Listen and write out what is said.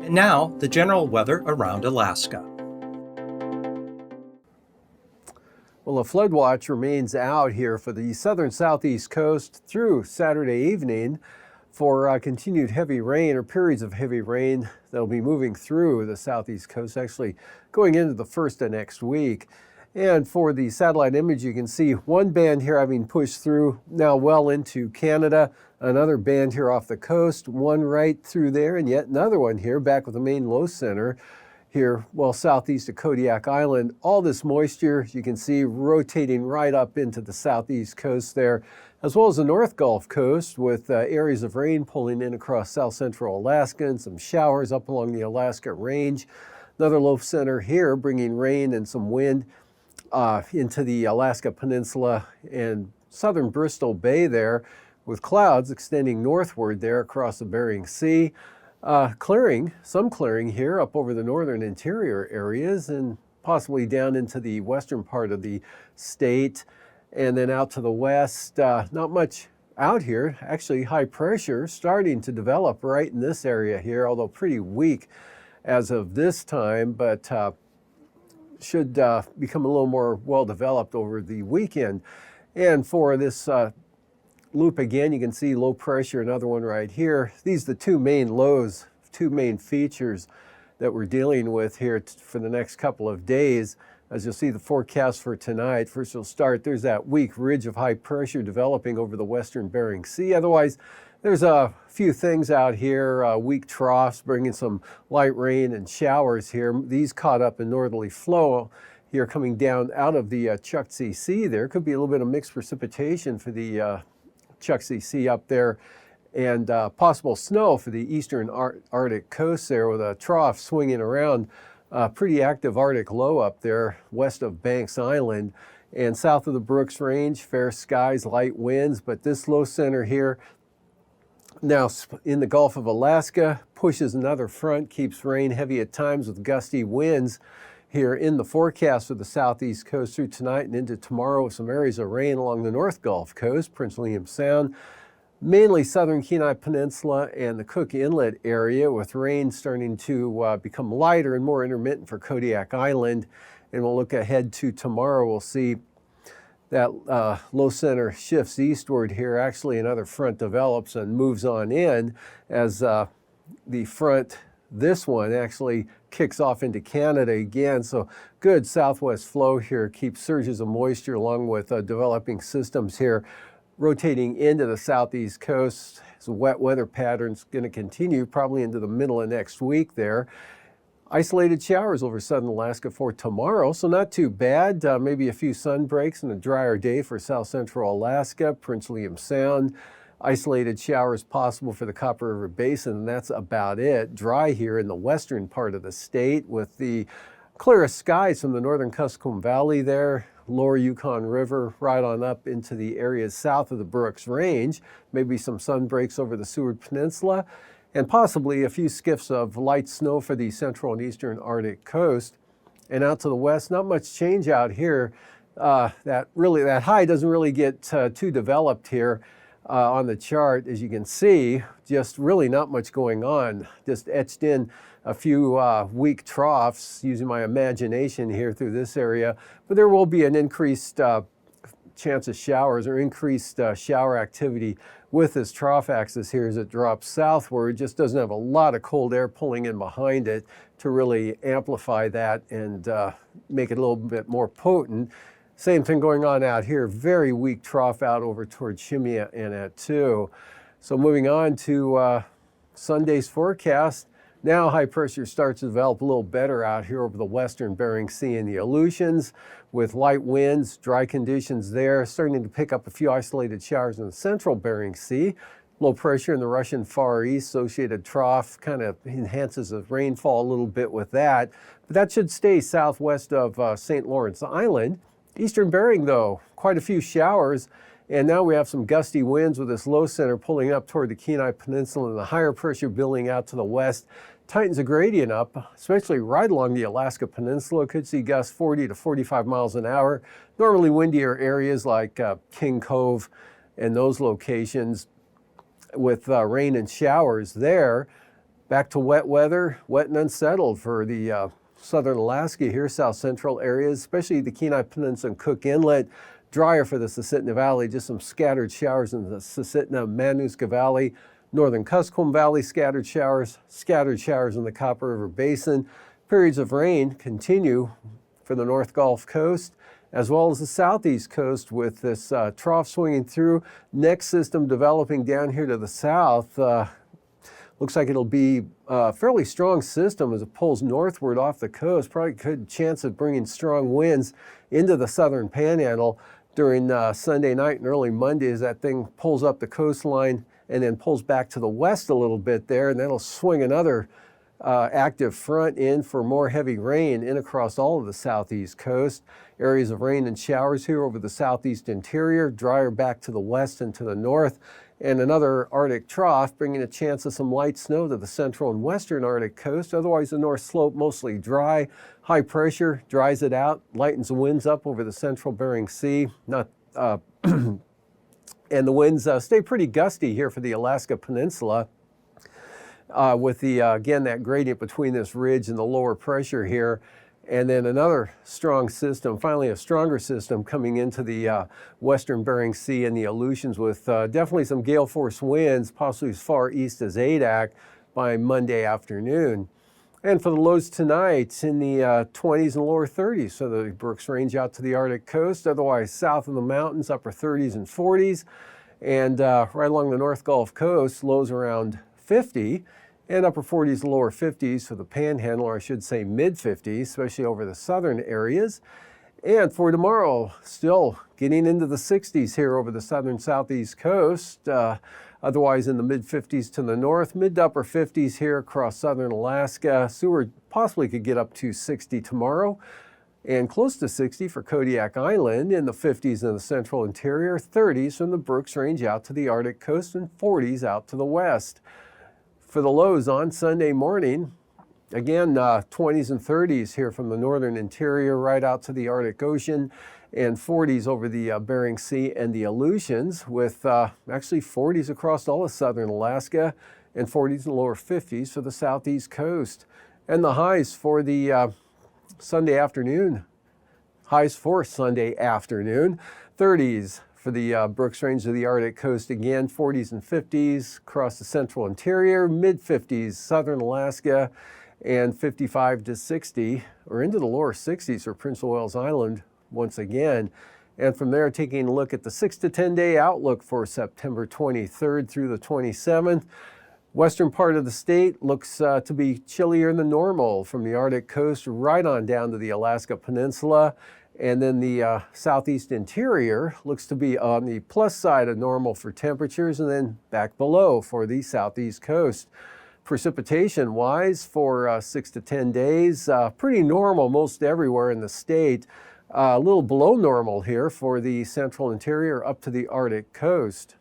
And now, the general weather around Alaska. Well, a flood watch remains out here for the southern southeast coast through Saturday evening for continued heavy rain or periods of heavy rain that'll be moving through the southeast coast, actually going into the first of next week. And for the satellite image, you can see one band here having pushed through now well into Canada, another band here off the coast, one right through there, and yet another one here back with the main low center here, well, southeast of Kodiak Island. All this moisture, you can see, rotating right up into the southeast coast there, as well as the North Gulf Coast with areas of rain pulling in across south central Alaska and some showers up along the Alaska Range. Another low center here bringing rain and some wind into the Alaska Peninsula and southern Bristol Bay there, with clouds extending northward there across the Bering Sea. Some clearing here up over the northern interior areas and possibly down into the western part of the state. And then out to the west, not much out here. Actually, high pressure starting to develop right in this area here, although pretty weak as of this time, but should become a little more well-developed over the weekend. And for this loop again, you can see low pressure, another one right here. These are the two main lows, two main features that we're dealing with here for the next couple of days. As you'll see the forecast for tonight, first we'll start, there's that weak ridge of high pressure developing over the western Bering Sea. Otherwise, there's a few things out here, weak troughs bringing some light rain and showers here. These caught up in northerly flow here coming down out of the Chukchi Sea there. Could be a little bit of mixed precipitation for the Chukchi Sea up there, and possible snow for the eastern Arctic coast there with a trough swinging around. Pretty active Arctic low up there west of Banks Island. And south of the Brooks Range, fair skies, light winds, but this low center here now in the Gulf of Alaska pushes another front, keeps rain heavy at times with gusty winds here in the forecast for the southeast coast through tonight and into tomorrow, with some areas of rain along the North Gulf Coast, Prince William Sound, mainly southern Kenai Peninsula and the Cook Inlet area, with rain starting to become lighter and more intermittent for Kodiak Island. And we'll look ahead to tomorrow. We'll see that low center shifts eastward here. Actually, another front develops and moves on in as the front, this one, actually kicks off into Canada again. So good southwest flow here keeps surges of moisture along with developing systems here rotating into the southeast coast. So wet weather patterns going to continue probably into the middle of next week there. Isolated showers over southern Alaska for tomorrow, so not too bad. Maybe a few sun breaks and a drier day for south central Alaska, Prince William Sound. Isolated showers possible for the Copper River Basin, and that's about it. Dry here in the western part of the state with the clearest skies from the northern Kuskokwim Valley there, lower Yukon River, right on up into the areas south of the Brooks Range. Maybe some sun breaks over the Seward Peninsula, and possibly a few skiffs of light snow for the central and eastern Arctic coast. And out to the west, not much change out here. That high doesn't really get too developed here on the chart, as you can see. Just really not much going on. Just etched in a few weak troughs using my imagination here through this area. But there will be an increased chance of showers or increased shower activity with this trough axis here as it drops southward. Just doesn't have a lot of cold air pulling in behind it to really amplify that and make it a little bit more potent. Same thing going on out here. Very weak trough out over towards Shimia and Attu. So moving on to Sunday's forecast. Now high pressure starts to develop a little better out here over the western Bering Sea and the Aleutians, with light winds, dry conditions there, starting to pick up a few isolated showers in the central Bering Sea. Low pressure in the Russian Far East, associated trough kind of enhances the rainfall a little bit with that. But that should stay southwest of St. Lawrence Island. Eastern Bering, though, quite a few showers. And now we have some gusty winds with this low center pulling up toward the Kenai Peninsula and the higher pressure building out to the west. Tightens the gradient up, especially right along the Alaska Peninsula. Could see gusts 40 to 45 miles an hour. Normally windier areas like King Cove and those locations with rain and showers there. Back to wet weather, wet and unsettled for the southern Alaska here, south central areas, especially the Kenai Peninsula and Cook Inlet. Drier for the Susitna Valley, just some scattered showers in the Susitna, Manuska Valley, northern Kuskokwim Valley, scattered showers in the Copper River Basin. Periods of rain continue for the North Gulf Coast, as well as the southeast coast with this trough swinging through. Next system developing down here to the south. Looks like it'll be a fairly strong system as it pulls northward off the coast. Probably good chance of bringing strong winds into the southern panhandle during Sunday night and early Monday as that thing pulls up the coastline and then pulls back to the west a little bit there, and that'll swing another active front in for more heavy rain in across all of the southeast coast. Areas of rain and showers here over the southeast interior, drier back to the west and to the north, and another Arctic trough bringing a chance of some light snow to the central and western Arctic coast. Otherwise, the north slope mostly dry. High pressure dries it out, lightens the winds up over the central Bering Sea. And the winds stay pretty gusty here for the Alaska Peninsula. With the, again, that gradient between this ridge and the lower pressure here. And then another strong system, finally a stronger system coming into the western Bering Sea and the Aleutians with definitely some gale force winds, possibly as far east as Adak by Monday afternoon. And for the lows tonight in the 20s and lower 30s, so the Brooks range out to the Arctic coast, otherwise south of the mountains, upper 30s and 40s. And right along the North Gulf Coast, lows around 50. And upper 40s to lower 50s for the panhandle, or I should say mid 50s, especially over the southern areas. And for tomorrow, still getting into the 60s here over the southern southeast coast. Otherwise in the mid 50s to the north, mid to upper 50s here across southern Alaska. Seward possibly could get up to 60 tomorrow. And close to 60 for Kodiak Island, in the 50s in the central interior, 30s from the Brooks Range out to the Arctic coast, and 40s out to the west. For the lows on Sunday morning, again, 20s and 30s here from the northern interior right out to the Arctic Ocean, and 40s over the Bering Sea and the Aleutians, with actually 40s across all of southern Alaska, and 40s and lower 50s for the southeast coast. And the highs for the Sunday afternoon, 30s for the Brooks Range of the Arctic coast again, 40s and 50s across the central interior, mid 50s southern Alaska, and 55 to 60 or into the lower 60s for Prince of Wales Island once again. And from there, taking a look at the 6 to 10 day outlook for September 23rd through the 27th. Western part of the state looks to be chillier than normal from the Arctic coast right on down to the Alaska Peninsula. And then the southeast interior looks to be on the plus side of normal for temperatures, and then back below for the southeast coast. Precipitation wise for 6 to 10 days, pretty normal most everywhere in the state. A little below normal here for the central interior up to the Arctic coast.